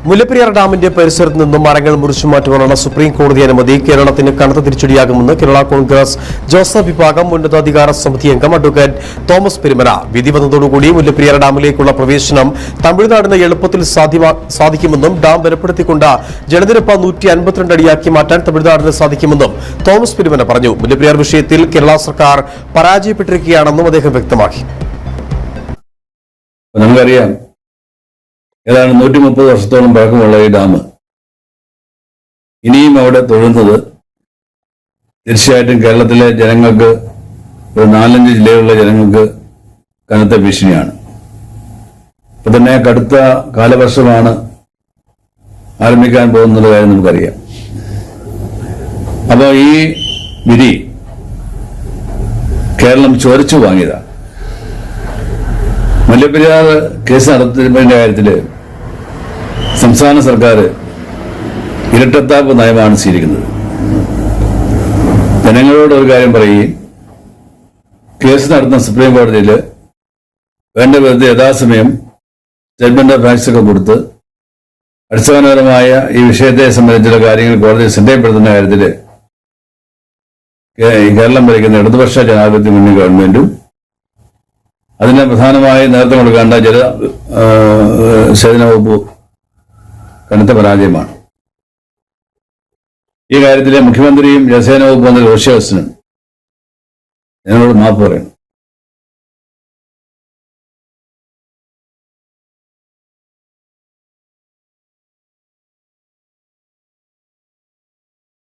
മുല്ലപ്പെരിയാർ ഡാമിന്റെ പരിസരത്ത് നിന്നും മരങ്ങൾ മുറിച്ചു മാറ്റുവാനുള്ള സുപ്രീം കോടതി അനുമതി കേരളത്തിന് കനത്ത തിരിച്ചടിയാകുമെന്ന് കേരള കോൺഗ്രസ് ജോസഫ് വിഭാഗം ഉന്നതാധികാര സമിതി അംഗം അഡ്വക്കേറ്റ് തോമസ് പെരുമന. വിധി വന്നതോടുകൂടി മുല്ലപ്പെരിയാർ ഡാമിലേക്കുള്ള പ്രവേശനം തമിഴ്നാടിന് എളുപ്പത്തിൽ സാധിക്കുമെന്നും ഡാം ബലപ്പെടുത്തിക്കൊണ്ട് ജലനിരപ്പ് 152 അടിയാക്കി മാറ്റാൻ തമിഴ്നാടിന് സാധിക്കുമെന്നും തോമസ് പെരുമന പറഞ്ഞു. മുല്ലപ്പെരിയാർ വിഷയത്തിൽ കേരള സർക്കാർ പരാജയപ്പെട്ടിരിക്കുകയാണെന്നും അദ്ദേഹം വ്യക്തമാക്കി. നമുക്കറിയാം, ഏതാണ്ട് 130 വർഷത്തോളം പഴക്കമുള്ള ഈ ഡാം ഇനിയും അവിടെ തൊഴുന്നത് തീർച്ചയായിട്ടും കേരളത്തിലെ ജനങ്ങൾക്ക്, ഒരു 4-5 ജില്ലകളിലെ ജനങ്ങൾക്ക് കനത്ത ഭീഷണിയാണ്. ഇപ്പൊ തന്നെ കടുത്ത കാലവർഷമാണ് ആരംഭിക്കാൻ പോകുന്നത് കാര്യം നമുക്കറിയാം. അപ്പോൾ ഈ വിധി കേരളം ചോദിച്ചു വാങ്ങിയതാണ്. മുല്ലപ്പെരിയാർ കേസ് നടത്തുന്നതിന്റെ കാര്യത്തില് സംസ്ഥാന സർക്കാർ ഇരട്ടത്താപ്പ് നയമാണ് സ്വീകരിക്കുന്നത്. ജനങ്ങളോട് ഒരു കാര്യം പറയുകയും കേസ് നടത്തുന്ന സുപ്രീം കോടതിയിൽ വേണ്ട വിധത്തിൽ യഥാസമയം സ്റ്റേറ്റ്മെന്റ് ഓഫ് ഫാക്ട്സ് ഒക്കെ കൊടുത്ത് അടിസ്ഥാനപരമായ ഈ വിഷയത്തെ സംബന്ധിച്ചുള്ള കാര്യങ്ങൾ കോടതി ശ്രദ്ധയപ്പെടുത്തുന്ന കാര്യത്തിൽ കേരളം ഭരിക്കുന്ന ഇടതുപക്ഷ ജനാധിപത്യ മുന്നണി ഗവൺമെന്റും അതിന് പ്രധാനമായി നേതൃത്വം കൊടുക്കേണ്ട ജലസേചന വകുപ്പ് കനത്ത പരാജയമാണ്. ഈ കാര്യത്തിലെ മുഖ്യമന്ത്രിയും ജലസേന വകുപ്പ് മന്ത്രി റോഷി അഗസ്റ്റിനും ഞങ്ങളോട് മാപ്പ് പറയുന്നു.